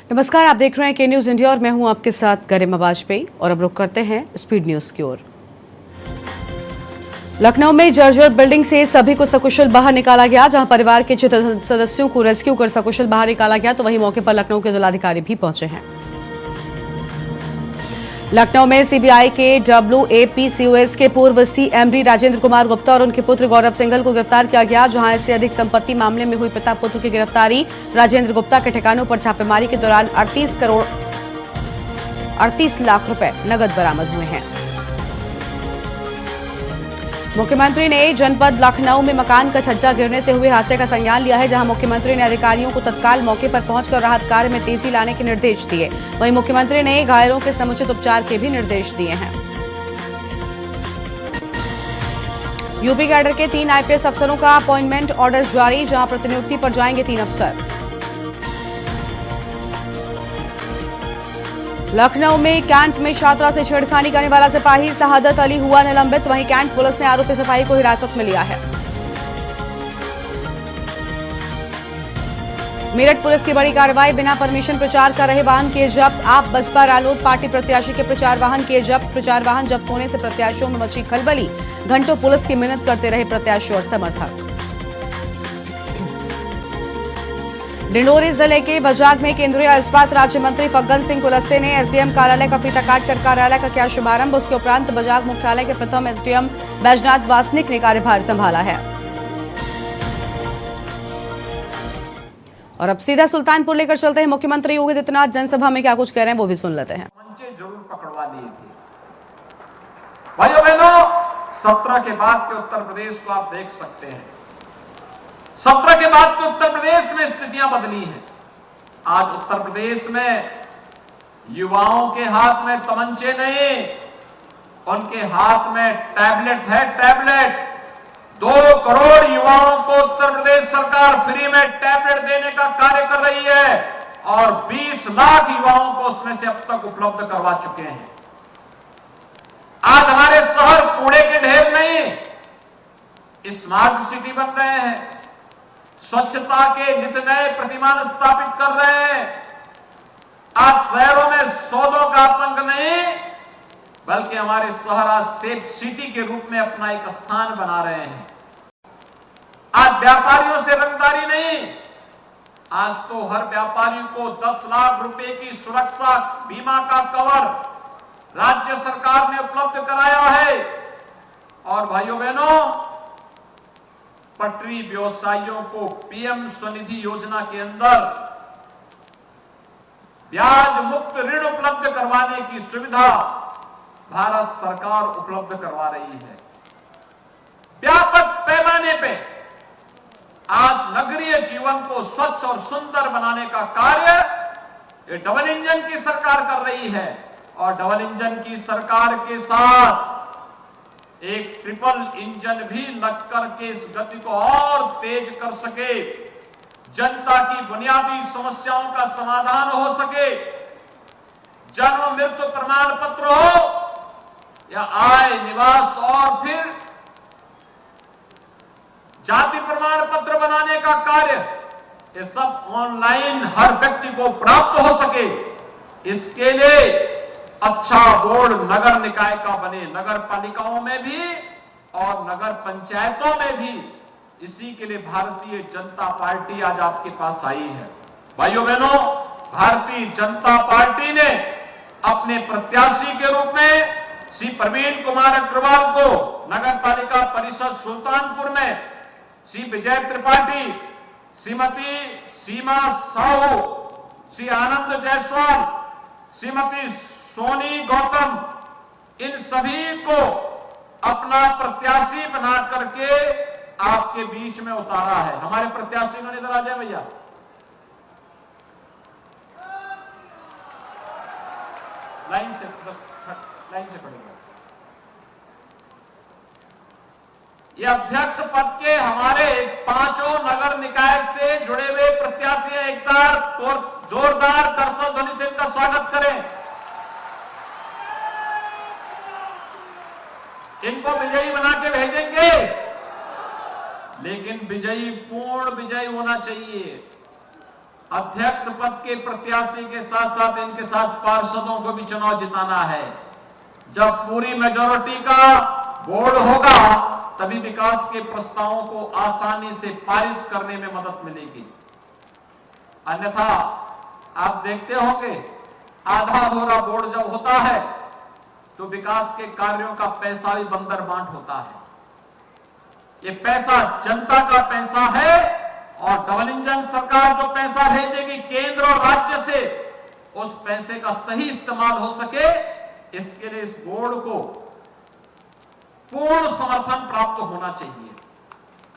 नमस्कार, आप देख रहे हैं के न्यूज इंडिया और मैं हूं आपके साथ गरिमा वाजपेयी। और अब रुक करते हैं स्पीड न्यूज की ओर। लखनऊ में जर्जर बिल्डिंग से सभी को सकुशल बाहर निकाला गया। जहां परिवार के 6 सदस्यों को रेस्क्यू कर सकुशल बाहर निकाला गया, तो वहीं मौके पर लखनऊ के जिलाधिकारी भी पहुंचे हैं। लखनऊ में सीबीआई के WAPCOS के पूर्व CMD राजेंद्र कुमार गुप्ता और उनके पुत्र गौरव सिंघल को गिरफ्तार किया गया। जहां इससे अधिक संपत्ति मामले में हुई पिता पुत्र की गिरफ्तारी। राजेंद्र गुप्ता के ठिकानों पर छापेमारी के दौरान 38 लाख रुपए नगद बरामद हुए हैं। मुख्यमंत्री ने जनपद लखनऊ में मकान का छज्जा गिरने से हुए हादसे का संज्ञान लिया है। जहां मुख्यमंत्री ने अधिकारियों को तत्काल मौके पर पहुंचकर राहत कार्य में तेजी लाने के निर्देश दिए। वहीं मुख्यमंत्री ने घायलों के समुचित उपचार के भी निर्देश दिए हैं। यूपी कैडर के 3 IPS अफसरों का अपॉइंटमेंट ऑर्डर जारी। जहां प्रतिनियुक्ति पर जाएंगे 3 अफसर। लखनऊ में कैंट में छात्रा से छेड़खानी करने वाला सिपाही शहादत अली हुआ निलंबित। वहीं कैंट पुलिस ने आरोपी सिपाही को हिरासत में लिया है। मेरठ पुलिस की बड़ी कार्रवाई। बिना परमिशन प्रचार कर रहे वाहन किए जब्त। आप बसपा रालोद पार्टी प्रत्याशी के प्रचार वाहन किए जब्त। प्रचार वाहन जब्त होने से प्रत्याशियों में मची खलबली। घंटों पुलिस की मिन्नत करते रहे प्रत्याशी और समर्थक। डिंडोरी जिले के बजाग में केंद्रीय इस्पात राज्य मंत्री फग्गन सिंह कुलस्ते ने SDM कार्यालय का फीता काटकर कार्यालय का किया शुभारंभ। उसके उपरांत बजाग मुख्यालय के प्रथम SDM बैजनाथ वासनिक ने कार्यभार संभाला है। और अब सीधा सुल्तानपुर लेकर चलते हैं। मुख्यमंत्री योगी आदित्यनाथ जनसभा में क्या कुछ कह रहे हैं वो भी सुन लेते हैं। जरूर पकड़वा दिए थे भाइयों बहनों। 17 के बाद के उत्तर प्रदेश को आप देख सकते हैं। 17 के बाद के उत्तर प्रदेश में स्थितियां बदली हैं। आज उत्तर प्रदेश में युवाओं के हाथ में तमंचे नहीं, उनके हाथ में टैबलेट है। टैबलेट 2 करोड़ युवाओं को उत्तर प्रदेश सरकार फ्री में टैबलेट देने का कार्य कर रही है और 20 लाख युवाओं को उसमें से अब तक उपलब्ध करवा चुके हैं। आज हमारे शहर कूड़े के ढेर नहीं, स्मार्ट सिटी बन रहे हैं। स्वच्छता के नित नए प्रतिमान स्थापित कर रहे हैं। आज शहरों में सौदों का आतंक नहीं, बल्कि हमारे शहर आज सेफ सिटी के रूप में अपना एक स्थान बना रहे हैं। आज व्यापारियों से रंगदारी नहीं, आज तो हर व्यापारी को 10 लाख रुपए की सुरक्षा बीमा का कवर राज्य सरकार ने उपलब्ध कराया है। और भाइयों बहनों, पटरी व्यवसायियों को PM स्वनिधि योजना के अंदर ब्याज मुक्त ऋण उपलब्ध करवाने की सुविधा भारत सरकार उपलब्ध करवा रही है। व्यापक पैमाने पे आज नगरीय जीवन को स्वच्छ और सुंदर बनाने का कार्य ये डबल इंजन की सरकार कर रही है। और डबल इंजन की सरकार के साथ एक ट्रिपल इंजन भी लग करके इस गति को और तेज कर सके, जनता की बुनियादी समस्याओं का समाधान हो सके, जन्म मृत्यु प्रमाण पत्र हो या आय निवास और फिर जाति प्रमाण पत्र बनाने का कार्य, ये सब ऑनलाइन हर व्यक्ति को प्राप्त हो सके, इसके लिए अच्छा बोर्ड नगर निकाय का बने। नगर पालिकाओं में भी और नगर पंचायतों में भी इसी के लिए भारतीय जनता पार्टी आज आपके पास आई है। भाइयों बहनों, भारतीय जनता पार्टी ने अपने प्रत्याशी के रूप में श्री प्रवीण कुमार अग्रवाल को नगर पालिका परिषद सुल्तानपुर में, श्री विजय त्रिपाठी, श्रीमती सीमा साहू, श्री आनंद जायसवाल, श्रीमती सोनी गौतम, इन सभी को अपना प्रत्याशी बना करके आपके बीच में उतारा है। हमारे प्रत्याशी इन्होंने इधर आ जाए भैया। लाइन से पड़ेगा। ये अध्यक्ष पद के हमारे 5 नगर निकाय से जुड़े हुए प्रत्याशी हैं। एक बार जोरदार करतल ध्वनि से इनका स्वागत करें। इनको विजयी बना के भेजेंगे, लेकिन विजयी पूर्ण विजयी होना चाहिए। अध्यक्ष पद के प्रत्याशी के साथ साथ इनके साथ पार्षदों को भी चुनाव जिताना है। जब पूरी मेजॉरिटी का बोर्ड होगा तभी विकास के प्रस्तावों को आसानी से पारित करने में मदद मिलेगी। अन्यथा आप देखते होंगे आधा अधूरा बोर्ड जब होता है तो विकास के कार्यों का पैसा भी बंदर बांट होता है। ये पैसा जनता का पैसा है और डबल इंजन सरकार जो पैसा भेजेगी केंद्र और राज्य से, उस पैसे का सही इस्तेमाल हो सके इसके लिए इस बोर्ड को पूर्ण समर्थन प्राप्त होना चाहिए।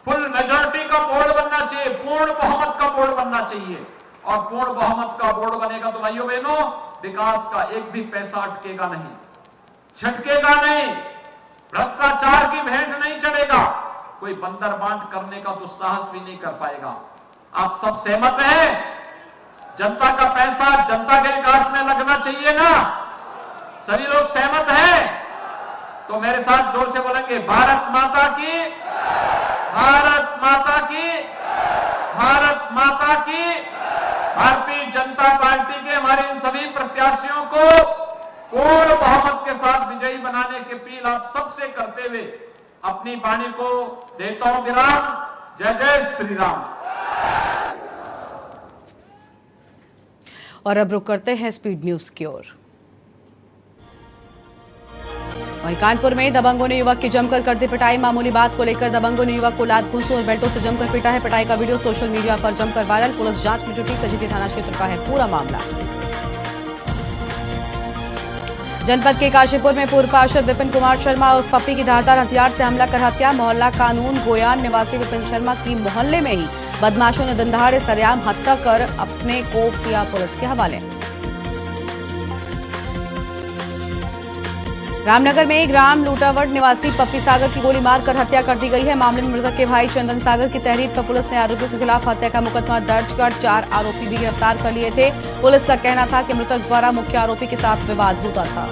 फुल मेजॉरिटी का बोर्ड बनना चाहिए, पूर्ण बहुमत का बोर्ड बनना चाहिए। और पूर्ण बहुमत का बोर्ड बनेगा तो भाइयों बहनों विकास का एक भी पैसा अटकेगा नहीं, छटकेगा नहीं, भ्रष्टाचार की भेंट नहीं चढ़ेगा, कोई बंदर बांट करने का दुस्साहस भी नहीं कर पाएगा। आप सब सहमत हैं? जनता का पैसा जनता के विकास में लगना चाहिए ना? सभी लोग सहमत हैं? तो मेरे साथ जोर से बोलेंगे भारत माता की, भारत माता की, भारत माता की। भारतीय जनता पार्टी के हमारे इन सभी प्रत्याशियों को पूर्ण बहुमत के साथ विजयी बनाने की अपील आप सबसे करते हुए अपनी वाणी को देता हूं विराम। जय जय श्री राम। और अब रुक करते हैं स्पीड न्यूज की ओर। वहीं कानपुर में दबंगों ने युवक की जमकर कर दी पिटाई। मामूली बात को लेकर दबंगों ने युवक को लात घूंसों और बेल्टों से जमकर पीटा है। पिटाई का वीडियो सोशल मीडिया पर जमकर वायरल। पुलिस जांच में जुटी। सजीवी थाना क्षेत्र का है पूरा मामला। जनपद के काशीपुर में पूर्व पार्षद विपिन कुमार शर्मा और पप्पी की धारदार हथियार से हमला कर हत्या। मोहल्ला कानून गोयान निवासी विपिन शर्मा की मोहल्ले में ही बदमाशों ने दिन दहाड़े सरेआम हत्या कर अपने को किया पुलिस के हवाले। रामनगर में ग्राम लूटावड़ निवासी पप्पी सागर की गोली मारकर हत्या कर दी गई है। मामले में मृतक के भाई चंदन सागर की तहरीर पर पुलिस ने आरोपियों के खिलाफ हत्या का मुकदमा दर्ज कर 4 आरोपी भी गिरफ्तार कर लिए थे। पुलिस का कहना था कि मृतक द्वारा मुख्य आरोपी के साथ विवाद होता था।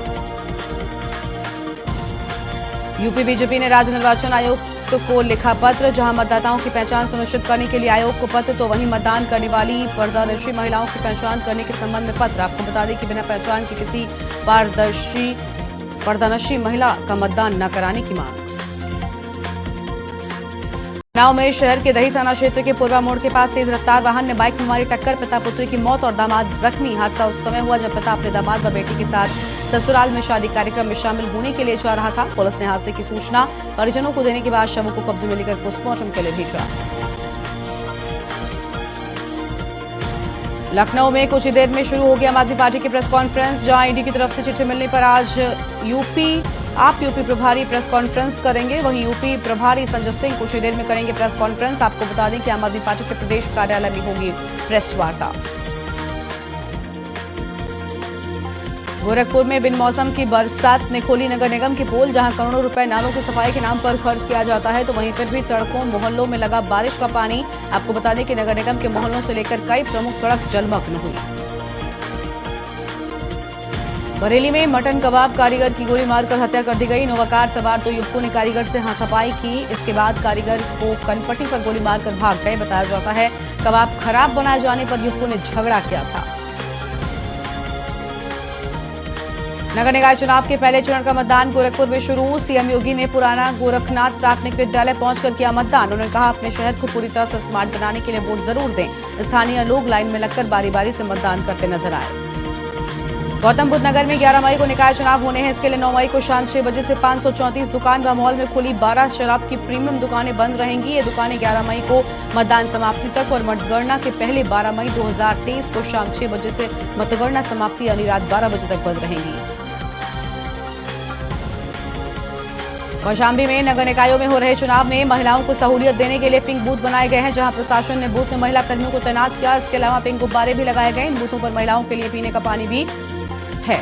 यूपी बीजेपी ने राज्य निर्वाचन आयोग को लिखा पत्र, जहां मतदाताओं की पहचान सुनिश्चित करने के लिए आयोग को पत्र, तो वहीं मतदान करने वाली पारदर्शी महिलाओं की पहचान करने के संबंध में पत्र। आपको बता दें कि बिना पहचान के किसी पारदर्शी महिला का मतदान न कराने की मांग। उन्नाव में शहर के दही थाना क्षेत्र के पूर्वा मोड़ के पास तेज रफ्तार वाहन ने बाइक में मारी टक्कर। पिता पुत्री की मौत और दामाद जख्मी। हादसा उस समय हुआ जब पिता अपने दामाद व बेटी के साथ ससुराल में शादी कार्यक्रम में शामिल होने के लिए जा रहा था। पुलिस ने हादसे की सूचना परिजनों को देने के बाद शवों को कब्जे में लेकर पोस्टमार्टम के लिए भेजा। लखनऊ में कुछ ही देर में शुरू हो गई आम आदमी पार्टी की प्रेस कॉन्फ्रेंस, जहां ईडी की तरफ से चिट्ठी मिलने पर आज यूपी प्रभारी प्रेस कॉन्फ्रेंस करेंगे। वहीं यूपी प्रभारी संजय सिंह कुछ ही देर में करेंगे प्रेस कॉन्फ्रेंस। आपको बता दें कि आम आदमी पार्टी के प्रदेश कार्यालय में होगी प्रेस वार्ता। गोरखपुर में बिन मौसम की बरसात ने खोली नगर निगम की पोल, जहां करोड़ों रुपए नालों की सफाई के नाम पर खर्च किया जाता है, तो वहीं फिर भी सड़कों मोहल्लों में लगा बारिश का पानी। आपको बता दें कि नगर निगम के मोहल्लों से लेकर कई प्रमुख सड़क जलमग्न हुई। बरेली में मटन कबाब कारीगर की गोली मारकर हत्या कर दी गई। इनोवा कार सवार 2 युवकों ने कारीगर से हाथापाई की। इसके बाद कारीगर को कनपट्टी पर गोली मारकर भाग गए। बताया जाता है कबाब खराब बनाए जाने पर युवकों ने झगड़ा किया था। नगर निकाय चुनाव के पहले चरण का मतदान गोरखपुर में शुरू। सीएम योगी ने पुराना गोरखनाथ प्राथमिक विद्यालय पहुंचकर किया मतदान। उन्होंने कहा अपने शहर को पूरी तरह से स्मार्ट बनाने के लिए वोट जरूर दें। स्थानीय लोग लाइन में लगकर बारी बारी से मतदान करते नजर आए। गौतम बुद्ध नगर में 11 मई को निकाय चुनाव होने हैं। इसके लिए 9 मई को शाम 6 बजे से 534 दुकान व मॉल में खुली 12 शराब की प्रीमियम दुकानें बंद रहेंगी। ये दुकानें 11 मई को मतदान समाप्ति तक और मतगणना के पहले 12 मई 2023 को शाम 6 बजे से मतगणना समाप्ति यानी रात 12 बजे तक बंद रहेंगी। कौशाम्बी में नगर निकायों में हो रहे चुनाव में महिलाओं को सहूलियत देने के लिए पिंक बूथ बनाए गए हैं, जहां प्रशासन ने बूथ में महिला कर्मियों को तैनात किया। इसके अलावा पिंक गुब्बारे भी लगाए गए। इन बूथों पर महिलाओं के लिए पीने का पानी भी है।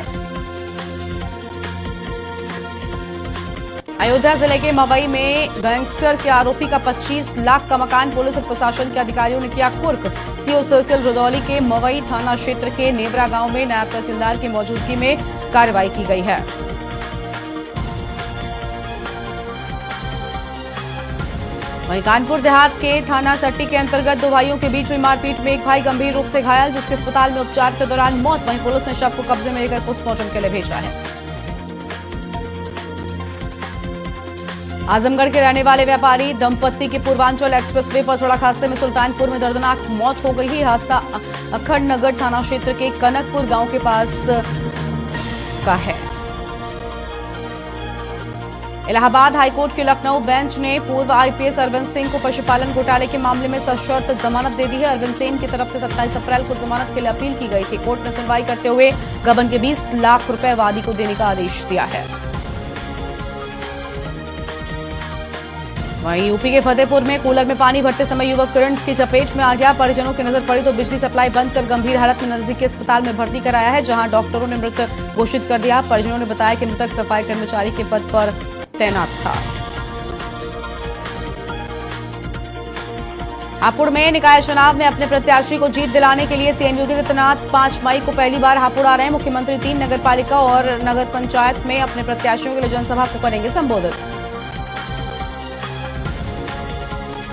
अयोध्या जिले के मवई में गैंगस्टर के आरोपी का 25 लाख का मकान पुलिस और प्रशासन के अधिकारियों ने किया कुर्क। सीओ सर्किल रुदौली के मवई थाना क्षेत्र के नेवरा गांव में नायब तहसीलदार की मौजूदगी में कार्रवाई की गई है। वहीं कानपुर देहात के थाना सट्टी के अंतर्गत दो भाइयों के बीच हुई मारपीट में एक भाई गंभीर रूप से घायल, जिसके अस्पताल में उपचार के दौरान मौत। वहीं पुलिस ने शव को कब्जे में लेकर पोस्टमार्टम के लिए भेजा है। आजमगढ़ के रहने वाले व्यापारी दंपत्ति की पूर्वांचल एक्सप्रेसवे पर सड़क हादसे में सुल्तानपुर में दर्दनाक मौत हो गई है। हादसा अखंडनगर थाना क्षेत्र के कनकपुर गांव के पास का है। इलाहाबाद हाईकोर्ट के लखनऊ बेंच ने पूर्व आईपीएस अरविंद सिंह को पशुपालन घोटाले के मामले में सशर्त जमानत दे दी है। अरविंद सिंह की तरफ से 27 अप्रैल को जमानत के लिए अपील की गई थी। कोर्ट ने सुनवाई करते हुए गबन के 20 लाख रुपए वादी को देने का आदेश दिया है। वहीं यूपी के फतेहपुर में कूलर में पानी भरते समय युवक करंट की चपेट में आ गया। परिजनों की नजर पड़ी तो बिजली सप्लाई बंद कर गंभीर हालत में नजदीकी अस्पताल में भर्ती कराया है, जहां डॉक्टरों ने मृत घोषित कर दिया। परिजनों ने बताया कि मृतक सफाई कर्मचारी के पद पर तैनात था। हापुड़ में निकाय चुनाव में अपने प्रत्याशी को जीत दिलाने के लिए सीएमयूडी के तैनात 5 मई को पहली बार हापुड़ आ रहे हैं। मुख्यमंत्री 3 नगरपालिका और नगर पंचायत में अपने प्रत्याशियों के लिए जनसभा को करेंगे संबोधित।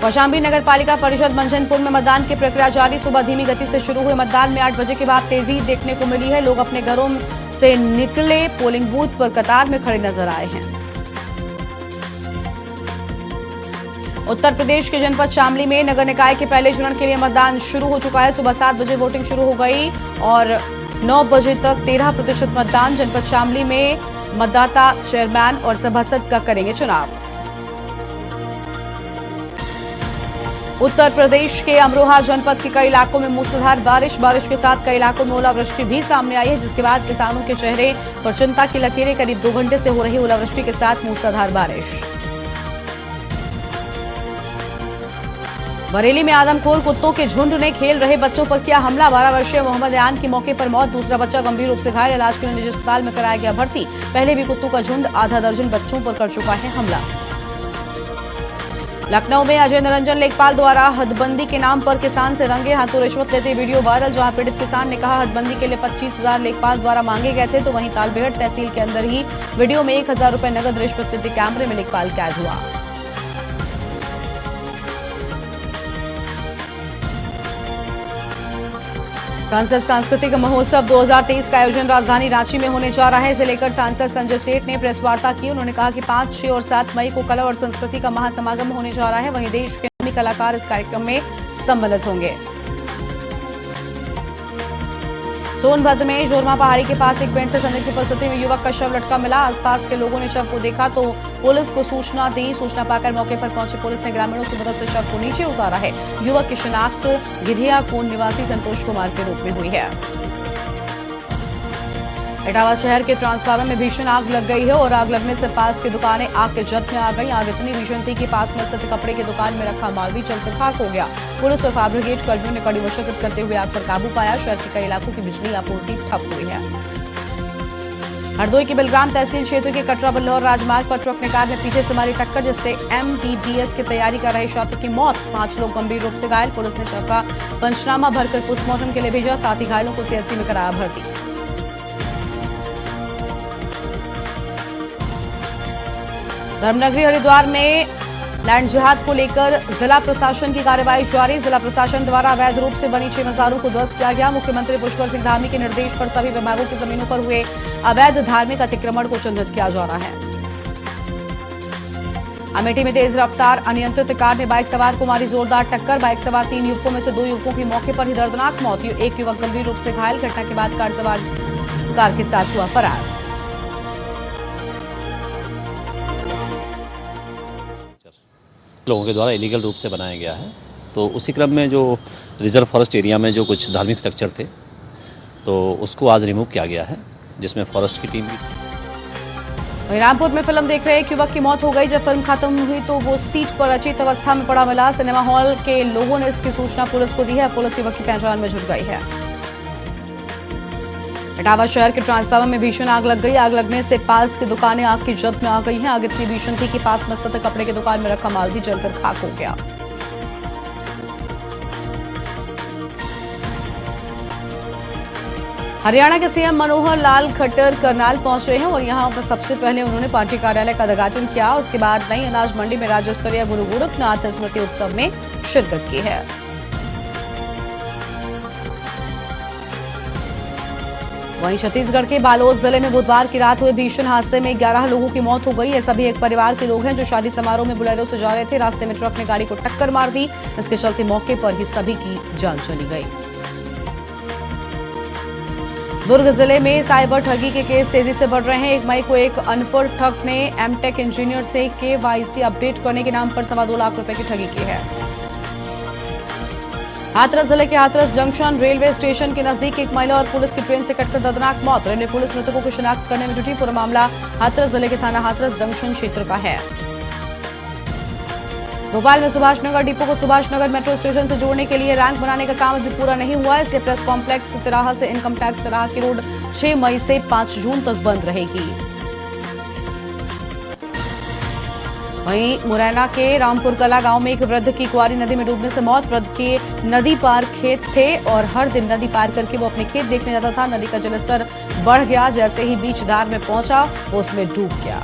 कौशाम्बी नगर पालिका परिषद मंझनपुर में मतदान की प्रक्रिया जारी। सुबह धीमी गति से शुरू हुए मतदान में 8 बजे के बाद तेजी देखने को मिली है। लोग अपने घरों से निकले पोलिंग बूथ पर कतार में खड़े नजर आए हैं। उत्तर प्रदेश के जनपद शामली में नगर निकाय के पहले चरण के लिए मतदान शुरू हो चुका है। सुबह 7 बजे वोटिंग शुरू हो गई और 9 बजे तक 13% मतदान। जनपद शामली में मतदाता चेयरमैन और सभासद का करेंगे चुनाव। उत्तर प्रदेश के अमरोहा जनपद के कई इलाकों में मूसलाधार बारिश के साथ कई इलाकों में ओलावृष्टि भी सामने आई है, जिसके बाद किसानों के चेहरे पर चिंता की लकीरें। करीब 2 घंटे से हो रही ओलावृष्टि के साथ मूसलाधार बारिश। बरेली में आदमखोर कुत्तों के झुंड ने खेल रहे बच्चों पर किया हमला। 12 वर्षीय मोहम्मद यान की मौके पर मौत, दूसरा बच्चा गंभीर रूप से घायल। इलाज के लिए निजी अस्पताल में कराया गया भर्ती। पहले भी कुत्तों का झुंड आधा दर्जन बच्चों पर कर चुका है हमला। लखनऊ में अजय निरंजन लेखपाल द्वारा हदबंदी के नाम पर किसान से रंगे हाथों रिश्वत लेते वीडियो वायरल, जहां पीड़ित किसान ने कहा हदबंदी के लिए 25,000 लेखपाल द्वारा मांगे गए थे, तो वहीं तालबेहट तहसील के अंदर ही वीडियो में 1,000 रुपए नगद रिश्वत लेते कैमरे में लेखपाल कैद हुआ। सांसद सांस्कृतिक महोत्सव 2023 का आयोजन राजधानी रांची में होने जा रहा है। इसे लेकर सांसद संजय सेठ ने प्रेस वार्ता की। उन्होंने कहा कि 5, 6 और 7 मई को कला और संस्कृति का महासमागम होने जा रहा है। वहीं देश के नामी कलाकार इस कार्यक्रम में सम्मिलित होंगे। सोनभद्र में जोरमा पहाड़ी के पास एक पेड़ से संदिग्ध उपस्थिति में युवक का शव लटका मिला। आसपास के लोगों ने शव को देखा तो पुलिस को सूचना दी। सूचना पाकर मौके पर पहुंची पुलिस ने ग्रामीणों की मदद से शव को नीचे उतारा है। युवक की शिनाख्त गिधिया कोन निवासी संतोष कुमार के रूप में हुई है। इटावा शहर के ट्रांसफार्मर में भीषण आग लग गई है और आग लगने से पास की दुकानें आग के जद में आ गई। आग इतनी भीषण थी कि पास में स्थित कपड़े की दुकान में रखा माल भी जलकर खाक हो गया। पुलिस और फायर ब्रिगेड कर्मियों ने कड़ी मशक्कत करते हुए आग पर काबू पाया। शहर के कई इलाकों की बिजली आपूर्ति ठप हुई है। हरदोई के बिलग्राम तहसील क्षेत्र के कटरा बल्लौर राजमार्ग पर ट्रक ने कार में पीछे से मारी टक्कर, जिससे MBBS की तैयारी कर रहे छात्र की मौत। 5 लोग गंभीर रूप से घायल। पुलिस ने शव का पंचनामा भरकर पोस्टमार्टम के लिए भेजा। साथ ही घायलों को CHC में कराया भर्ती। धर्मनगरी हरिद्वार में लैंड जिहाद को लेकर जिला प्रशासन की कार्रवाई जारी। जिला प्रशासन द्वारा अवैध रूप से बनी 6 मज़ारों को ध्वस्त किया गया। मुख्यमंत्री पुष्कर सिंह धामी के निर्देश पर सभी विभागों की जमीनों पर हुए अवैध धार्मिक अतिक्रमण को चिन्हित किया जा रहा है। अमेठी में तेज रफ्तार अनियंत्रित कार ने बाइक सवार को मारी जोरदार टक्कर। बाइक सवार 3 युवकों में से 2 युवकों की मौके पर ही दर्दनाक मौत। एक युवक गंभीर रूप से घायल। घटना के बाद कार सवार कार के साथ हुआ फरार। लोगों के द्वारा इलीगल रूप से बनाया गया है, तो उसी क्रम में जो रिजर्व फॉरेस्ट एरिया में जो कुछ धार्मिक स्ट्रक्चर थे तो उसको आज रिमूव किया गया है, जिसमें फॉरेस्ट की टीम भी। रामपुर में फिल्म देख रहे एक युवक की मौत हो गई। जब फिल्म खत्म हुई तो वो सीट पर अचेत अवस्था में पड़ा मिला। सिनेमा हॉल के लोगों ने इसकी सूचना पुलिस को दी है। पुलिस युवक की पहचान में जुट गई है। इटावा शहर के ट्रांसफार्मर में भीषण आग लग गई। आग लगने से पास की दुकानें आग की जद में आ गई हैं। आग इतनी भीषण थी कि पास में स्थित कपड़े की दुकान में रखा माल भी जलकर खाक हो गया। हरियाणा के सीएम मनोहर लाल खट्टर करनाल पहुंचे हैं और यहां पर सबसे पहले उन्होंने पार्टी कार्यालय का उद्घाटन किया। उसके बाद नई अनाज मंडी में राज्य स्तरीय गुरु गोरखनाथ स्मृति उत्सव में शिरकत की है। वहीं छत्तीसगढ़ के बालोद जिले में बुधवार की रात हुए भीषण हादसे में 11 लोगों की मौत हो गई। ये सभी एक परिवार के लोग हैं जो शादी समारोह में बुलेरो से जा रहे थे। रास्ते में ट्रक ने गाड़ी को टक्कर मार दी। इसके चलते मौके पर ही सभी की जान चली गई। दुर्ग जिले में साइबर ठगी के केस तेजी से बढ़ रहे हैं। 1 मई को एक अनपढ़ ठग ने एमटेक इंजीनियर से केवाईसी अपडेट करने के नाम पर 2.25 लाख रुपए की ठगी की है। हाथरस जिले के हाथरस जंक्शन रेलवे स्टेशन के नजदीक एक महिला और पुलिस की ट्रेन से कटकर दर्दनाक मौत। रेलवे पुलिस मृतकों की शिनाख्त करने में जुटी। पूरा मामला हाथरस जिले के थाना हाथरस जंक्शन क्षेत्र का है। भोपाल में सुभाषनगर डिपो को सुभाषनगर मेट्रो स्टेशन से जोड़ने के लिए रैंक बनाने का काम अभी पूरा नहीं हुआ है। इसलिए प्रेस कॉम्प्लेक्स तिराहा से इनकम टैक्स तिराहा की रोड 6 मई से 5 जून तक बंद रहेगी। वहीं मुरैना के रामपुर कला गांव में एक वृद्ध की कुआरी नदी में डूबने से मौत। वृद्ध के नदी पार खेत थे और हर दिन नदी पार करके वो अपने खेत देखने जाता था। नदी का जलस्तर बढ़ गया। जैसे ही बीच धार में पहुंचा वो उसमें डूब गया।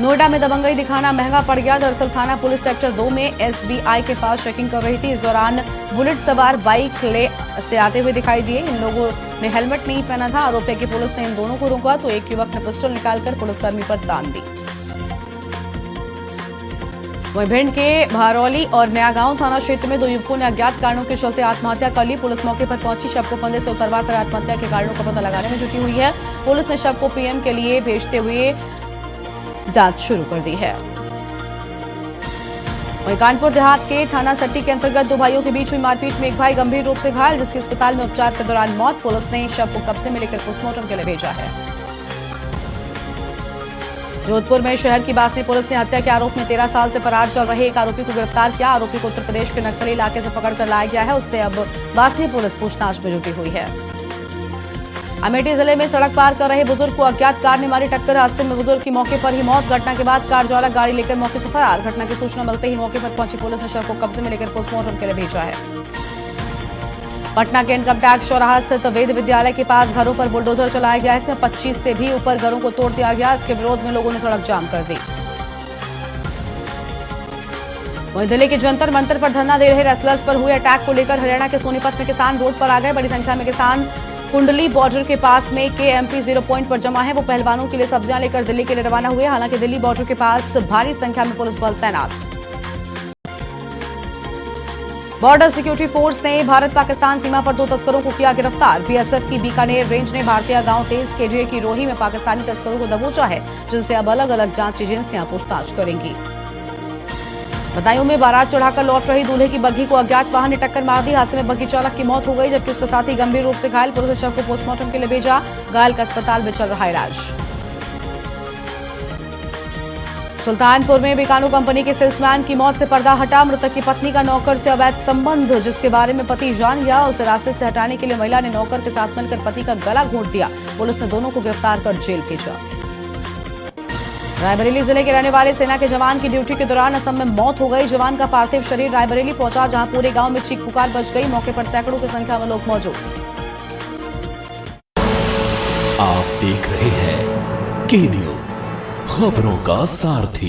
नोएडा में दबंगई दिखाना महंगा पड़ गया। दरअसल थाना पुलिस सेक्टर 2 में एसबीआई के पास चेकिंग कर रही थी। इस दौरान बुलेट सवार बाइक ले से आते हुए दिखाई दिए। इन लोगों ने हेलमेट नहीं पहना था। आरोप है कि पुलिस ने इन दोनों को रोका तो एक युवक ने पिस्टल निकालकर पुलिसकर्मी पर तान दी। वहीं भिंड के भारौली और नयागांव थाना क्षेत्र में 2 युवकों ने अज्ञात कारणों के चलते आत्महत्या कर ली। पुलिस मौके पर पहुंची। शव को फंदे से उतरवाकर आत्महत्या के कारणों का पता लगाने में जुटी हुई है। पुलिस ने शव को पीएम के लिए भेजते हुए जांच शुरू कर दी है। वहीं कानपुर देहात के थाना सट्टी के अंतर्गत 2 भाइयों के बीच हुई मारपीट में एक भाई गंभीर रूप से घायल, जिसकी अस्पताल में उपचार के दौरान मौत। पुलिस ने शव को कब्जे में लेकर पोस्टमार्टम के लिए भेजा है। जोधपुर में शहर की बासनी पुलिस ने हत्या के आरोप में 13 साल से फरार चल रहे एक आरोपी को गिरफ्तार किया। आरोपी को उत्तर प्रदेश के नक्सली इलाके से पकड़कर लाया गया है। उससे अब बासनी पुलिस पूछताछ में जुटी हुई है। अमेठी जिले में सड़क पार कर रहे बुजुर्ग को अज्ञात कार ने मारी टक्कर। हादसे में बुजुर्ग की मौके पर ही मौत। घटना के बाद कार चालक गाड़ी लेकर मौके से फरार। घटना की सूचना मिलते ही मौके पर पहुंची पुलिस ने शव को कब्जे में लेकर पोस्टमार्टम के लिए भेजा है। पटना के इनकम टैक्स चौराहा स्थित वेद विद्यालय के पास घरों पर बुलडोजर चलाया गया। इसमें 25 से भी ऊपर घरों को तोड़ दिया गया। इसके विरोध में लोगों ने सड़क जाम कर दी। वहीं दिल्ली के जंतर मंतर पर धरना दे रहे रेसलर्स पर हुए अटैक को लेकर हरियाणा के सोनीपत में किसान रोड पर आ गए। बड़ी संख्या में किसान कुंडली बॉर्डर के पास में KMP 0 पॉइंट पर जमा है। वो पहलवानों के लिए सब्जियां लेकर दिल्ली के लिए रवाना हुए। हालांकि दिल्ली बॉर्डर के पास भारी संख्या में पुलिस बल तैनात। बॉर्डर सिक्योरिटी फोर्स ने भारत पाकिस्तान सीमा पर 2 तस्करों को किया गिरफ्तार। बीएसएफ की बीकानेर रेंज ने भारतीय गांव 23 KJ की रोही में पाकिस्तानी तस्करों को दबोचा है, जिनसे अब अलग अलग जांच एजेंसियां पूछताछ करेंगी। बदायूं में बारात चढ़ाकर लौट रही दूल्हे की बग्घी को अज्ञात वाहन ने टक्कर मार दी। हादसे में बग्घी चालक की मौत हो गई, जबकि उसका साथी गंभीर रूप से घायल। पुलिस ने शव को पोस्टमार्टम के लिए भेजा। घायल का अस्पताल में चल रहा इलाज। सुल्तानपुर में बीकानो कंपनी के सेल्समैन की मौत से पर्दा हटा। मृतक की पत्नी का नौकर से अवैध संबंध, जिसके बारे में पति जान गया, उसे रास्ते से हटाने के लिए महिला ने नौकर के साथ मिलकर पति का गला घोंट दिया। पुलिस ने दोनों को गिरफ्तार कर जेल भेजा। रायबरेली जिले के रहने वाले सेना के जवान की ड्यूटी के दौरान असम में मौत हो गई। जवान का पार्थिव शरीर रायबरेली पहुंचा, जहां पूरे गांव में चीख पुकार बच गई। मौके पर सैकड़ों की संख्या में लोग मौजूद। आप देख रहे हैं के न्यूज़, खबरों का सारथी।